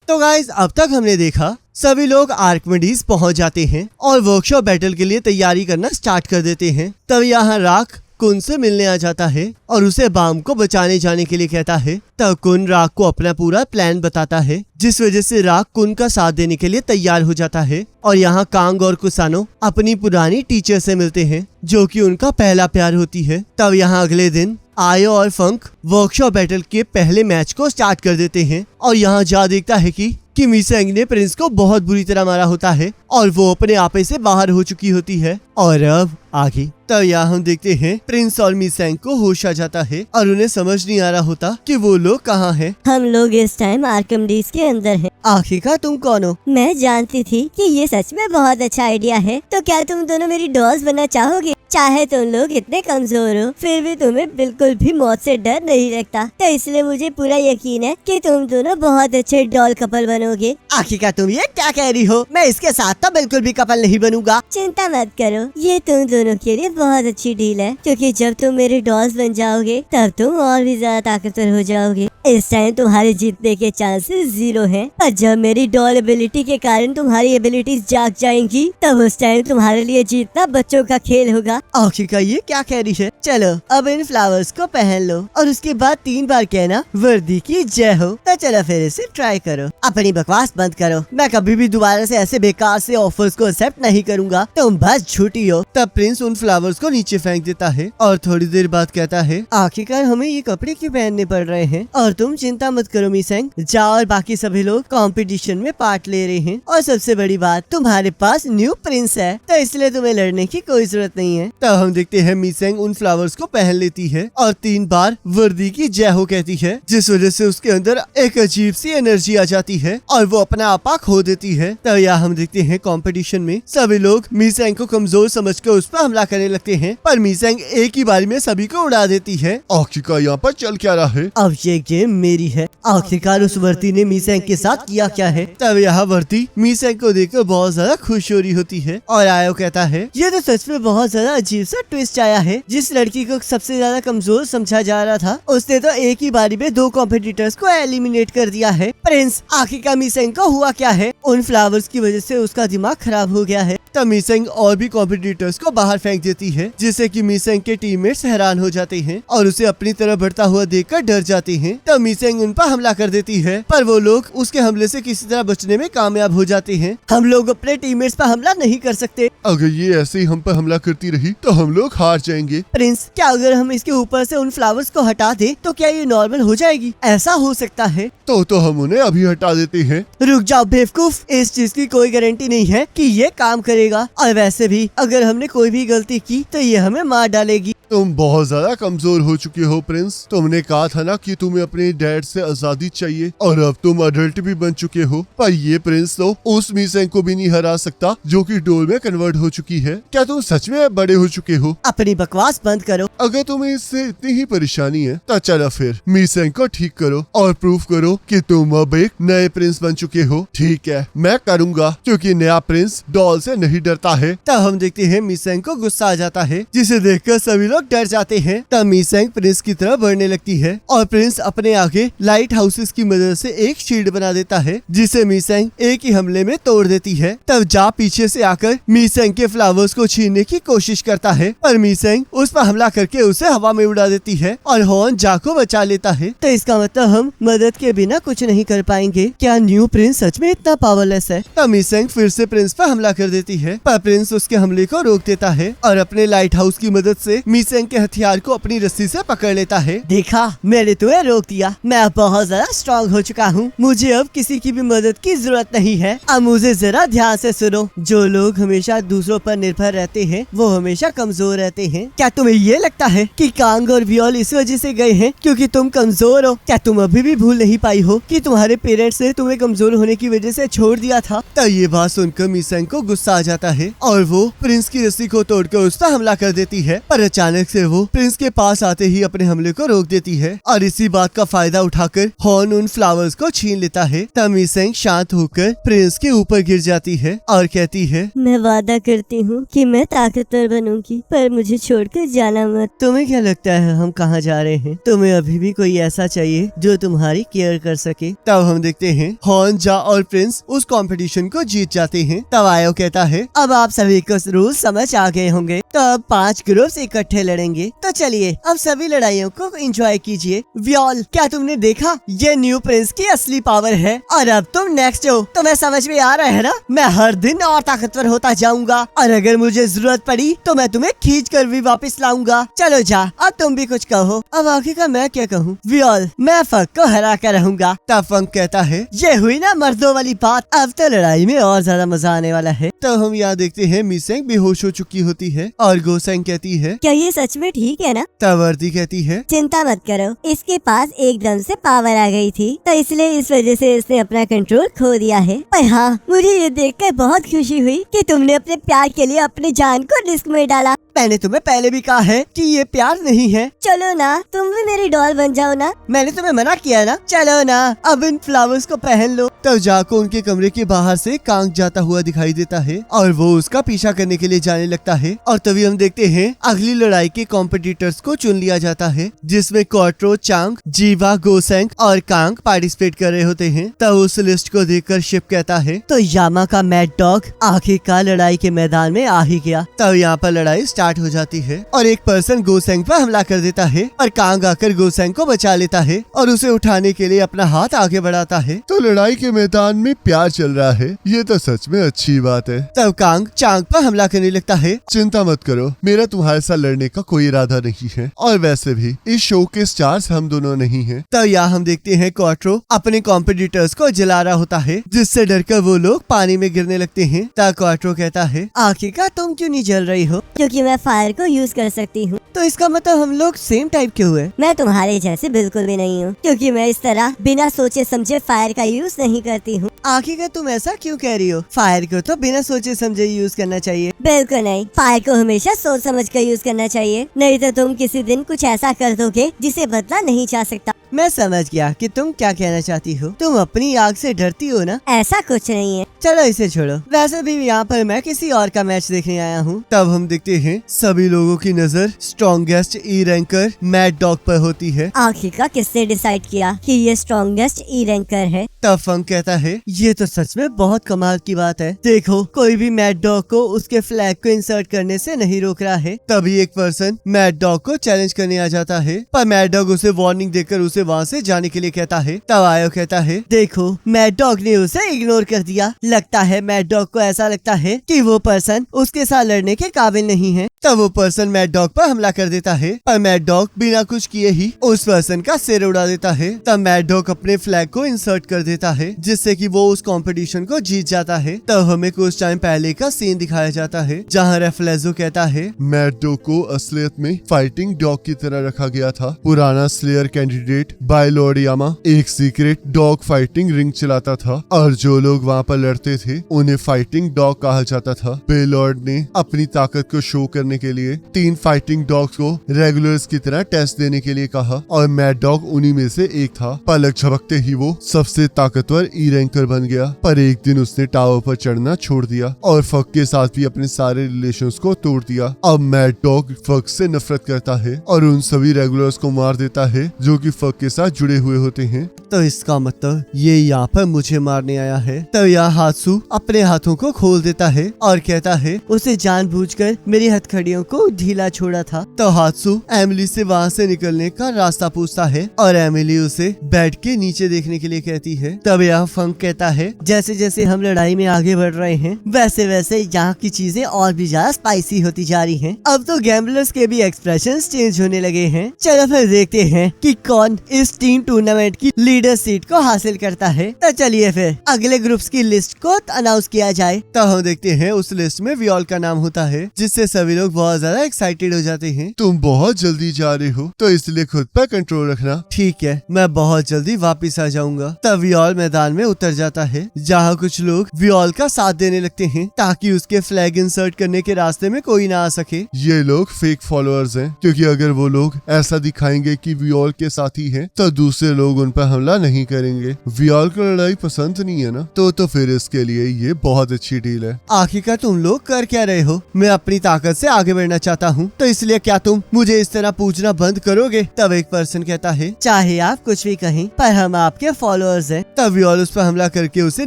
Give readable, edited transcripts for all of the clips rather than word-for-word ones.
तो गाइस अब तक हमने देखा सभी लोग आर्किमिडीज पहुंच जाते हैं और वर्कशॉप बैटल के लिए तैयारी करना स्टार्ट कर देते हैं। तब यहाँ राख कुन से मिलने आ जाता है और उसे बाम को बचाने जाने के लिए कहता है। तब कुन राख को अपना पूरा प्लान बताता है, जिस वजह से राख कुन का साथ देने के लिए तैयार हो जाता है। और यहाँ कांग और कुसानो अपनी पुरानी टीचर से मिलते हैं, जो कि उनका पहला प्यार होती है। तब यहाँ अगले दिन आयो और फंक वर्कशॉप बैटल के पहले मैच को स्टार्ट कर देते हैं और यहाँ जा देखता है कि मीसेंग ने प्रिंस को बहुत बुरी तरह मारा होता है और वो अपने आपे से बाहर हो चुकी होती है। और अब आगे तब यहाँ हम देखते हैं प्रिंस और मीसेंग को होश आ जाता है और उन्हें समझ नहीं आ रहा होता कि वो लोग कहाँ हैं। हम लोग इस टाइम आर्किमिडीज के अंदर हैं। आखिरकार तुम कौन हो? मैं जानती थी कि ये सच में बहुत अच्छा आइडिया है। तो क्या तुम दोनों मेरी डॉल्स बनना चाहोगे? चाहे तुम लोग इतने कमजोर हो, फिर भी तुम्हें बिल्कुल भी मौत से डर नहीं लगता। तो इसलिए मुझे पूरा यकीन है कि तुम दोनों बहुत अच्छे डॉल कपल बनोगे। आखिरकार तुम ये क्या कह रही हो? मैं इसके साथ तो बिल्कुल भी कपल नहीं बनूंगा। चिंता मत करो, ये तुम दोनों के लिए बहुत अच्छी डील है, क्योंकि जब तुम मेरे डॉल्स बन जाओगे तब तुम और भी ज्यादा ताकतवर हो जाओगे। इस टाइम तुम्हारे जीतने के चांसेस 0 हैं, पर जब मेरी डॉल एबिलिटी के कारण तुम्हारी एबिलिटीज जाग जाएंगी, तब उस टाइम तुम्हारे लिए जीतना बच्चों का खेल होगा। आखिरकार ये क्या कह रही है? चलो अब इन फ्लावर्स को पहन लो और उसके बाद 3 बार कहना वर्दी की जय हो। तो चलो फिर इसे ट्राई करो। अपनी बकवास बंद करो। मैं कभी भी दोबारा से ऐसे बेकार से ऑफर्स को एक्सेप्ट नहीं करूंगा। तुम बस झूठी हो। तब प्रिंस उन फ्लावर्स को नीचे फेंक देता है और थोड़ी देर बाद कहता है, आखिरकार हमें ये कपड़े क्यों पहनने पड़ रहे हैं? और तुम चिंता मत करो मीसेंग, जाओ और बाकी सभी लोग कंपटीशन में पार्ट ले रहे हैं। और सबसे बड़ी बात, तुम्हारे पास न्यू प्रिंस है, तो इसलिए तुम्हें लड़ने की कोई जरूरत नहीं है। तब हम देखते हैं मीसेंग उन फ्लावर्स को पहन लेती है और 3 बार वर्दी की जय हो कहती है, जिस वजह से उसके अंदर एक अजीब सी एनर्जी आ जाती है और वो अपना आपा खो देती है। तब यहाँ हम देखते हैं कंपटीशन में सभी लोग मीसेंग को कमजोर समझकर उस पर हमला करने लगते हैं, पर मीसेंग एक ही बारी में सभी को उड़ा देती है। आखिरकार यहाँ पर चल क्या रहा है? अब ये गेम मेरी है। आखिरकार उस वर्दी ने मीसेंग के साथ किया क्या है? तब यहाँ वर्दी मीसेंग को देखकर बहुत ज्यादा खुश हो रही होती है और आयो कहता है, ये तो सच में बहुत ज्यादा अजीब सा ट्विस्ट आया है। जिस लड़की को सबसे ज्यादा कमजोर समझा जा रहा था, उसने तो एक ही बारी में 2 कॉम्पिटिटर्स को एलिमिनेट कर दिया है। प्रिंस, आखिरकार मीसेंग को हुआ क्या है? उन फ्लावर्स की वजह से उसका दिमाग खराब हो गया है। तब मीसेंग और भी कॉम्पिटिटर्स को बाहर फेंक देती है, जिससे कि मीसेंग के टीममेट्स हैरान हो जाते हैं और उसे अपनी तरफ बढ़ता हुआ देखकर डर जाते हैं। तब मीसेंग उन पर हमला कर देती है, पर वो लोग उसके हमले से किसी तरह बचने में कामयाब हो जाते हैं। हम लोग अपने टीममेट्स पर हमला नहीं कर सकते। अगर ये ऐसे ही हम पर हमला करती रही तो हम लोग हार जाएंगे। प्रिंस, क्या अगर हम इसके ऊपर से उन फ्लावर्स को हटा दे तो क्या ये नॉर्मल हो जाएगी? ऐसा हो सकता है तो हम उन्हें अभी हटा देते हैं। रुक जाओ बेवकूफ, इस चीज की कोई गारंटी नहीं है कि ये काम करेगा। और वैसे भी अगर हमने कोई भी गलती की तो ये हमें मार डालेगी। तुम बहुत ज्यादा कमजोर हो चुके हो प्रिंस। तुमने कहा था ना कि तुम्हें अपने डैड से आजादी चाहिए, और अब तुम अडल्ट भी बन चुके हो। पर ये प्रिंस तो उस मीसेंग को भी नहीं हरा सकता जो कि डोल में कन्वर्ट हो चुकी है। क्या तुम सच में बड़े हो चुके हो? अपनी बकवास बंद करो। अगर तुम्हें इससे इतनी ही परेशानी है तो चलो फिर मीसेंग को ठीक करो और प्रूफ करो कि तुम अब एक नए प्रिंस बन चुके हो। ठीक है, मैं करूंगा, क्योंकि नया प्रिंस डॉल से नहीं डरता है। तब हम देखते हैं मीसेंग को गुस्सा आ जाता है, जिसे देखकर सभी लोग डर जाते हैं। तब मीसेंग प्रिंस की तरफ बढ़ने लगती है और प्रिंस अपने आगे लाइट हाउसेस की मदद से एक शील्ड बना देता है, जिसे मीसेंग एक ही हमले में तोड़ देती है। तब जा पीछे से आकर मीसेंग के फ्लावर्स को छीनने की कोशिश करता है, पर मीसेंग उस पर हमला करके उसे हवा में उड़ा देती है और हॉर्न जा को बचा लेता है। तो इसका मतलब हम मदद के बिना कुछ नहीं कर पाएंगे। क्या न्यू प्रिंस सच में इतना पावरलेस है? तब मीसेंग फिर से प्रिंस पर हमला कर देती है, पर प्रिंस उसके हमले को रोक देता है और अपने लाइट हाउस की मदद से मीसेंग के हथियार को अपनी रस्सी से पकड़ लेता है। देखा, मैंने तुम्हें रोक दिया। मैं अब बहुत ज्यादा स्ट्रॉन्ग हो चुका हूँ। मुझे अब किसी की भी मदद की जरूरत नहीं है। अब मुझे जरा ध्यान से सुनो। जो लोग हमेशा दूसरों पर निर्भर रहते हैं वो हमेशा कमजोर रहते हैं। क्या तुम्हें ये लगता है कि कांग और वियोल इस वजह से गए हैं क्योंकि तुम कमजोर हो? क्या तुम अभी भी भूल नहीं पाई हो कि तुम्हारे पेरेंट्स ने तुम्हें कमजोर होने की वजह से छोड़ दिया था? तब ये बात सुनकर मीसेंग को गुस्सा आ जाता है और वो प्रिंस की रस्सी को तोड़कर उस पर हमला कर देती है। पर अचानक से वो प्रिंस के पास आते ही अपने हमले को रोक देती है और इसी बात का फायदा उठाकर हॉर्न उन फ्लावर्स को छीन लेता है। तब मीसेंग शांत होकर प्रिंस के ऊपर गिर जाती है और कहती है, मैं वादा करती हूँ कि मैं ताकतवर बनूंगी, पर मुझे छोड़कर जाना मत। तुम्हें क्या लगता है हम कहाँ जा रहे हैं? तुम्हें अभी भी कोई ऐसा चाहिए जो तुम्हारी केयर कर सके? तब हम देखते हैं हॉर्न, जा और प्रिंस उस कंपटीशन को जीत जाते हैं। तब आयो कहता है, अब आप सभी को रूल समझ आ गए होंगे, तो अब 5 ग्रुप्स इकट्ठे लड़ेंगे। तो चलिए अब सभी लड़ाइयों को एंजॉय कीजिए। व्योल, क्या तुमने देखा? ये न्यू प्रिंस की असली पावर है और अब तुम नेक्स्ट हो। तुम्हें समझ में आ रहा है ना? मैं हर दिन और ताकतवर होता जाऊंगा और अगर मुझे जरूरत पड़ी तो मैं तुम्हें खींच कर भी वापस लाऊंगा। चलो जा, अब तुम भी कुछ कहो। अब आगे का मैं क्या कहूँ? व्योल, मैं फंक को हरा कर रहूंगा। तब फंक कहता है, ये हुई ना मर्दों वाली बात, अब तो लड़ाई में और ज्यादा मजा आने वाला है। तो हम यहाँ देखते हैं मीसेंग बेहोश हो चुकी होती है और गोसेंग कहती है, क्या ये सच में ठीक है ना? तब वर्दी कहती है, चिंता मत करो, इसके पास एकदम से पावर आ गई थी तो इसलिए इस वजह से इसने अपना कंट्रोल खो दिया है। पर हाँ, मुझे ये देखकर बहुत खुशी हुई कि तुमने अपने प्यार के लिए अपनी जान को रिस्क में डाला। मैंने तुम्हें पहले भी कहा है कि ये प्यार नहीं है। चलो ना, तुम भी मेरी डॉल बन जाओ ना। मैंने तुम्हें मना किया ना। चलो ना, अब इन फ्लावर्स को पहन लो। तब जाको उनके कमरे के बाहर से कांग जाता हुआ दिखाई देता है और वो उसका पीछा करने के लिए जाने लगता है। और तभी हम देखते हैं अगली लड़ाई के कॉम्पिटिटर्स को चुन लिया जाता है, जिसमें क्वार्ट्रो, चांग, जीवा, गोसेंग और कांग पार्टिसिपेट कर रहे होते हैं। तब उस लिस्ट को देखकर शिप कहता है, तो यामा का मैड डॉग आखिरकार लड़ाई के मैदान में आ ही गया। तब यहाँ पर लड़ाई स्टार्ट हो जाती है और एक पर्सन गोसेंग पर हमला कर देता है और कांग आकर गोसेंग को बचा लेता है और उसे उठाने के लिए अपना हाथ आगे बढ़ाता है। तो लड़ाई के मैदान में प्यार चल रहा है, ये तो सच में अच्छी बात है। तब कांग चांग पर हमला करने लगता है। चिंता मत करो, मेरा तुम्हारे साथ लड़ने का कोई इरादा नहीं है और वैसे भी इस शो के स्टार्स हम दोनों नहीं हैं। तब यहाँ हम देखते हैं क्वार्ट्रो अपने कॉम्पिटिटर्स को जला रहा होता है, जिससे डरकर वो लोग पानी में गिरने लगते हैं। तब क्वार्ट्रो कहता है, आखिरकार तुम क्यों नहीं जल रही हो? क्योंकि मैं फायर को यूज कर सकती हूँ। तो इसका मतलब हम लोग सेम टाइप के हुए। मैं तुम्हारे जैसे बिल्कुल भी नहीं हूँ, क्योंकि मैं इस तरह बिना सोचे समझे फायर का यूज नहीं करती हूँ। आखिरकार तुम ऐसा क्यों कह रही हो? फायर को तो बिना सोचे समझे यूज करना चाहिए। बिल्कुल नहीं, फायर को हमेशा सोच समझ कर यूज करना चाहिए, नहीं तो तुम किसी दिन कुछ ऐसा कर दोगे जिसे बदला नहीं जा सकता। मैं समझ गया कि तुम क्या कहना चाहती हो। तुम अपनी आग से डरती हो ना? ऐसा कुछ नहीं है। चलो इसे छोड़ो, वैसे भी यहाँ पर मैं किसी और का मैच देखने आया हूँ। तब हम देखते हैं सभी लोगों की नजर स्ट्रॉन्गेस्ट ई रैंकर मैड डॉग पर होती है। आखिरकार किसने डिसाइड किया कि ये स्ट्रॉन्गेस्ट ई रैंकर है? तब फंक कहता है, ये तो सच में बहुत कमाल की बात है। देखो, कोई भी मैड डॉग को उसके फ्लैग को इंसर्ट करने से नहीं रोक रहा है। तभी एक पर्सन मैड डॉग को चैलेंज करने आ जाता है, पर मैड डॉग उसे वार्निंग देकर उसे वहाँ से जाने के लिए कहता है। तब आयो कहता है, देखो मैड डॉग ने उसे इग्नोर कर दिया। लगता है मैड डॉग को ऐसा लगता है कि वो पर्सन उसके साथ लड़ने के काबिल नहीं है। तब वो पर्सन मैड डॉग पर हमला कर देता है, पर मैड डॉग बिना कुछ किए ही उस पर्सन का सिर उड़ा देता है। तब मैड डॉग अपने फ्लैग को इंसर्ट कर देता है, जिससे कि वो उस कंपटीशन को जीत जाता है। तब हमें कुछ टाइम पहले का सीन दिखाया जाता है, जहाँ रेफ्लेजो कहता है, मैड डॉग को असलियत में फाइटिंग डॉग की तरह रखा गया था। पुराना स्लेयर कैंडिडेट बाय लॉर्ड यामा एक सीक्रेट डॉग फाइटिंग रिंग चलाता था और जो लोग वहाँ पर लड़ते थे उन्हें फाइटिंग डॉग कहा जाता था। बाय लॉर्ड ने अपनी ताकत को शो करने के लिए 3 फाइटिंग डॉग्स को रेगुलर्स की तरह टेस्ट देने के लिए कहा और मैड डॉग उन्हीं में से एक था। पलक झपकते ही वो सबसे ताकतवर ई रैंकर बन गया, पर एक दिन उसने टावर पर चढ़ना छोड़ दिया और फक के साथ भी अपने सारे रिलेशंस को तोड़ दिया। अब मैड डॉग फक से नफरत करता है और उन सभी रेगुलर्स को मार देता है जो कि फक के साथ जुड़े हुए होते हैं। तो इसका मतलब ये यहाँ पर मुझे मारने आया है। तब यहाँ हात्सू अपने हाथों को खोल देता है और कहता है, उसे जानबूझकर मेरी हथकड़ियों को ढीला छोड़ा था। तो हात्सू एमिली से वहाँ से निकलने का रास्ता पूछता है और एमिली उसे बेड के नीचे देखने के लिए कहती है। तब यहाँ फंक कहता है, जैसे जैसे हम लड़ाई में आगे बढ़ रहे हैं वैसे वैसे यहाँ की चीजें और भी ज्यादा स्पाइसी होती जा रही हैं। अब तो गैम्बलर्स के भी एक्सप्रेशंस चेंज होने लगे हैं। चलो फिर देखते हैं कि कौन इस टीम टूर्नामेंट की लीडर सीट को हासिल करता है। तो चलिए फिर अगले ग्रुप्स की लिस्ट को अनाउंस किया जाए। तो हम देखते हैं उस लिस्ट में वियोल का नाम होता है, जिससे सभी लोग बहुत ज्यादा एक्साइटेड हो जाते हैं। तुम बहुत जल्दी जा रहे हो तो इसलिए खुद पर कंट्रोल रखना। ठीक है, मैं बहुत जल्दी वापस आ जाऊंगा। तब वियोल मैदान में उतर जाता है, जहाँ कुछ लोग वियोल का साथ देने लगते हैं ताकि उसके फ्लैग इंसर्ट करने के रास्ते में कोई ना आ सके। ये लोग फेक फॉलोअर्स हैं, क्योंकि अगर वो लोग ऐसा दिखाएंगे कि वियोल के साथी हैं, तो दूसरे लोग उन पर हमला नहीं करेंगे। वियोल को लड़ाई पसंद नहीं है ना, तो फिर इसके लिए ये बहुत अच्छी डील है। आखिरकार तुम लोग कर क्या रहे हो? मैं अपनी ताकत से आगे बढ़ना चाहता हूँ, तो इसलिए क्या तुम मुझे इस तरह पूछना बंद करोगे? तब एक पर्सन कहता है, चाहे आप कुछ भी कहें, पर हम आपके फॉलोअर्स हैं। तब वियोल उस पर हमला करके उसे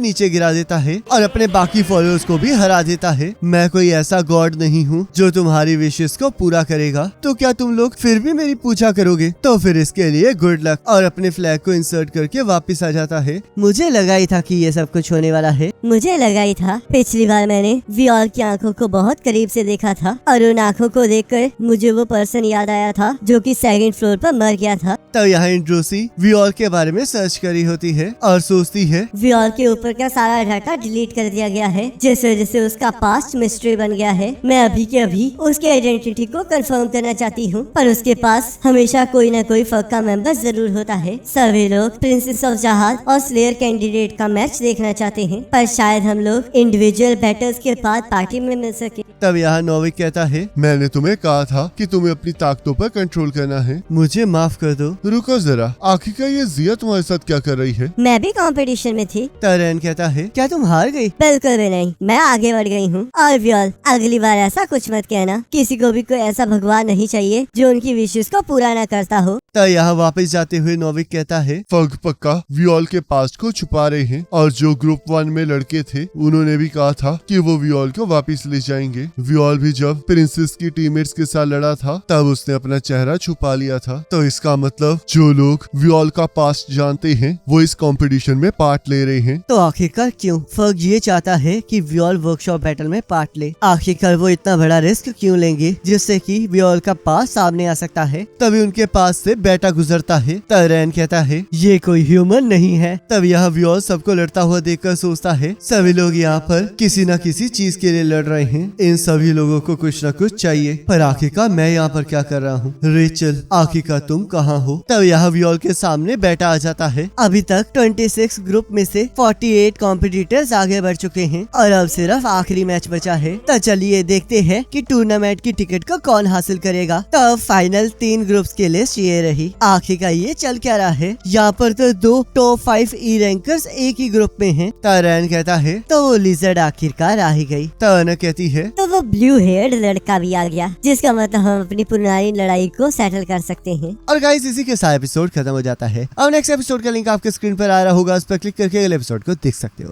नीचे गिरा देता है और अपने बाकी फॉलोअर्स को भी हरा देता है। मैं कोई ऐसा गॉड नहीं हूँ जो तुम्हारी विशेष को पूरा करेगा, तो क्या तुम लोग फिर भी मेरी पूछा करोगे? तो फिर इसके लिए गुड लक। और अपने फ्लैग को इंसर्ट करके वापस आ जाता है। मुझे लगा ही था कि ये सब कुछ होने वाला है। मुझे लगा ही था। पिछली बार मैंने वियोल की आंखों को बहुत करीब से देखा था और उन आंखों को देखकर मुझे वो पर्सन याद आया था जो कि सेकंड फ्लोर पर मर गया था। तब यहाँ इंड्रोसी वियोल के बारे में सर्च करी होती है और सोचती है, वियोल के ऊपर का सारा डाटा डिलीट कर दिया गया है, जिस वजह से उसका पास्ट मिस्ट्री बन गया है। मैं अभी के अभी उसके आइडेंटिटी को कंफर्म करना चाहती हूँ, पर उसके पास हमेशा कोई न कोई फक का मेंबर जरूर होता है। सभी लोग प्रिंसेस ऑफ जहाज और स्लेयर कैंडिडेट का मैच देखना चाहते हैं, पर शायद हम लोग इंडिविजुअल बैटल्स के बाद पार्टी में मिल सके। तब यहाँ नोविक कहता है, मैंने तुम्हें कहा था कि तुम्हें अपनी ताकतों पर कंट्रोल करना है। मुझे माफ कर दो। रुको जरा, आखिरकार ये जिया तुम्हारे साथ क्या कर रही है? मैं भी कंपटीशन में थी। तरन कहता है, क्या तुम हार गई? बिल्कुल भी नहीं, मैं आगे बढ़ गई हूँ। और वियोल, अगली बार ऐसा कुछ मत कहना। किसी को भी कोई ऐसा भगवान नहीं चाहिए जो उनकी विशेष को पूरा न करता हो। तब यहाँ वापस जाते हुए नोविक कहता है, फग पक्का वियोल के पास्ट को छुपा रहे हैं, और जो ग्रुप 1 में लड़के थे उन्होंने भी कहा था कि वो वियोल को वापस ले जाएंगे। वियोल भी जब प्रिंसेस की टीममेट्स के साथ लड़ा था तब उसने अपना चेहरा छुपा लिया था। तो इसका मतलब जो लोग वियोल का पास्ट जानते हैं वो इस कंपटीशन में पार्ट ले रहे हैं। तो आखिरकार क्यों फग ये चाहता है कि वियोल वर्कशॉप बैटल में पार्ट ले? आखिरकार वो इतना बड़ा रिस्क क्यों लेंगे जिससे कि वियोल का पास सामने आ सकता है? तभी उनके पास से बेटा गुजरता है। तरैन कहता है, ये कोई ह्यूमन नहीं है। तब यहाँ वियोल सबको लड़ता हुआ देखकर सोचता है, सभी लोग यहाँ पर किसी न किसी चीज के लिए लड़ रहे हैं। इन सभी लोगों को कुछ न कुछ चाहिए, पर आखिरकार मैं यहाँ पर क्या कर रहा हूँ? रेचल, आखिरकार तुम कहाँ हो? तब यहाँ वियोल के सामने बेटा आ जाता है। अभी तक 26 ग्रुप में से 48 कॉम्पिटिटर्स आगे बढ़ चुके हैं और अब सिर्फ आखिरी मैच बचा है। तो चलिए देखते हैं कि टूर्नामेंट की टिकट को कौन हासिल करेगा। तो फाइनल 3 ग्रुप्स की लिस्ट ये रही। आखिरकार ये चल क्या रहा है? यहाँ पर तो 2 टॉप 5 ई रैंकर्स एक ही ग्रुप में हैं। तरैन कहता है, तो वो लिजर्ड आखिरकार आ ही गई। तरन कहती है, तो वो ब्लू हेयर्ड लड़का भी आ गया, जिसका मतलब हम अपनी पुरानी लड़ाई को सेटल कर सकते हैं। और गाइस इसी के साथ एपिसोड खत्म हो जाता है। अब नेक्स्ट एपिसोड का लिंक आपके स्क्रीन पर आ रहा होगा, उस पर क्लिक करके अगले एपिसोड को देख सकते हो।